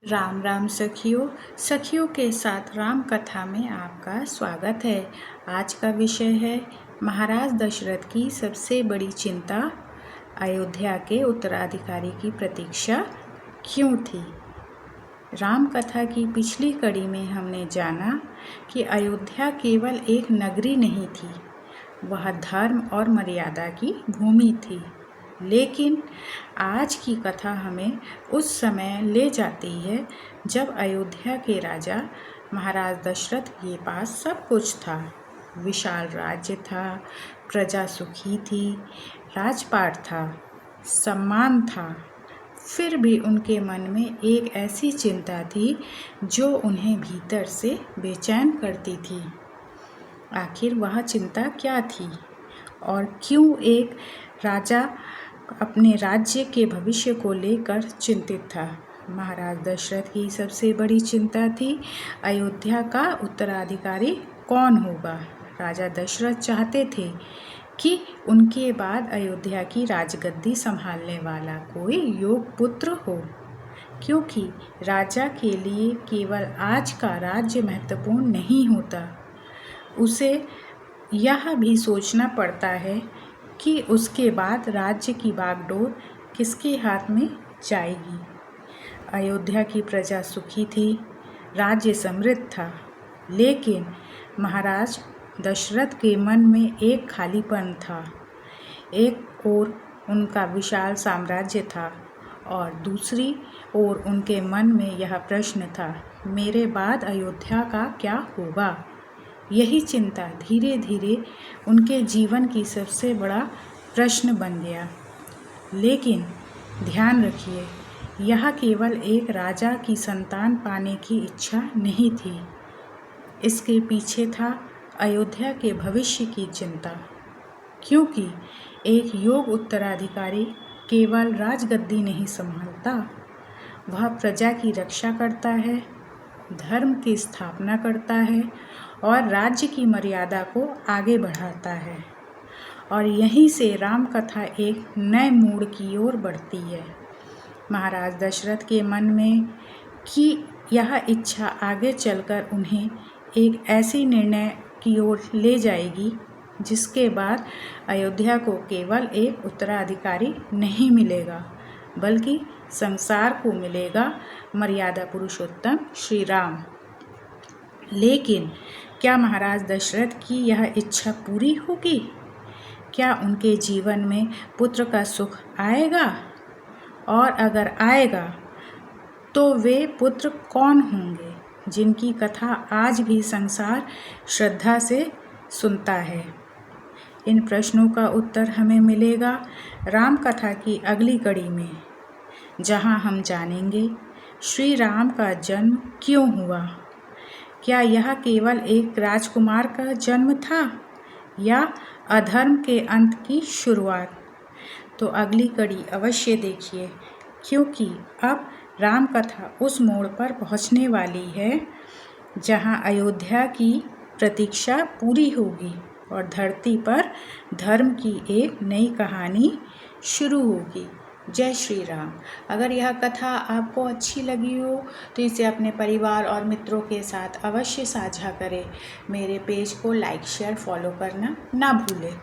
राम राम सखियों। सखियों के साथ राम कथा में आपका स्वागत है। आज का विषय है महाराज दशरथ की सबसे बड़ी चिंता, अयोध्या के उत्तराधिकारी की प्रतीक्षा क्यों थी। राम कथा की पिछली कड़ी में हमने जाना कि अयोध्या केवल एक नगरी नहीं थी, वह धर्म और मर्यादा की भूमि थी। लेकिन आज की कथा हमें उस समय ले जाती है जब अयोध्या के राजा महाराज दशरथ के पास सब कुछ था। विशाल राज्य था, प्रजा सुखी थी, राजपाट था, सम्मान था। फिर भी उनके मन में एक ऐसी चिंता थी जो उन्हें भीतर से बेचैन करती थी। आखिर वह चिंता क्या थी और क्यों एक राजा अपने राज्य के भविष्य को लेकर चिंतित था। महाराज दशरथ की सबसे बड़ी चिंता थी अयोध्या का उत्तराधिकारी कौन होगा। राजा दशरथ चाहते थे कि उनके बाद अयोध्या की राजगद्दी संभालने वाला कोई योग्य पुत्र हो, क्योंकि राजा के लिए केवल आज का राज्य महत्वपूर्ण नहीं होता, उसे यह भी सोचना पड़ता है कि उसके बाद राज्य की बागडोर किसके हाथ में जाएगी। अयोध्या की प्रजा सुखी थी, राज्य समृद्ध था, लेकिन महाराज दशरथ के मन में एक खालीपन था। एक ओर उनका विशाल साम्राज्य था और दूसरी ओर उनके मन में यह प्रश्न था, मेरे बाद अयोध्या का क्या होगा। यही चिंता धीरे धीरे उनके जीवन की सबसे बड़ा प्रश्न बन गया। लेकिन ध्यान रखिए, यह केवल एक राजा की संतान पाने की इच्छा नहीं थी, इसके पीछे था अयोध्या के भविष्य की चिंता। क्योंकि एक योग्य उत्तराधिकारी केवल राजगद्दी नहीं संभालता, वह प्रजा की रक्षा करता है, धर्म की स्थापना करता है और राज्य की मर्यादा को आगे बढ़ाता है। और यहीं से राम कथा एक नए मोड़ की ओर बढ़ती है। महाराज दशरथ के मन में कि यह इच्छा आगे चलकर उन्हें एक ऐसी निर्णय की ओर ले जाएगी जिसके बाद अयोध्या को केवल एक उत्तराधिकारी नहीं मिलेगा, बल्कि संसार को मिलेगा मर्यादा पुरुषोत्तम श्री राम। लेकिन क्या महाराज दशरथ की यह इच्छा पूरी होगी? क्या उनके जीवन में पुत्र का सुख आएगा? और अगर आएगा तो वे पुत्र कौन होंगे जिनकी कथा आज भी संसार श्रद्धा से सुनता है? इन प्रश्नों का उत्तर हमें मिलेगा राम कथा की अगली कड़ी में, जहां हम जानेंगे श्री राम का जन्म क्यों हुआ। क्या यह केवल एक राजकुमार का जन्म था या अधर्म के अंत की शुरुआत? तो अगली कड़ी अवश्य देखिए, क्योंकि अब राम कथा उस मोड़ पर पहुंचने वाली है जहां अयोध्या की प्रतीक्षा पूरी होगी और धरती पर धर्म की एक नई कहानी शुरू होगी। जय श्री राम। अगर यह कथा आपको अच्छी लगी हो तो इसे अपने परिवार और मित्रों के साथ अवश्य साझा करें। मेरे पेज को लाइक, शेयर, फॉलो करना ना भूलें।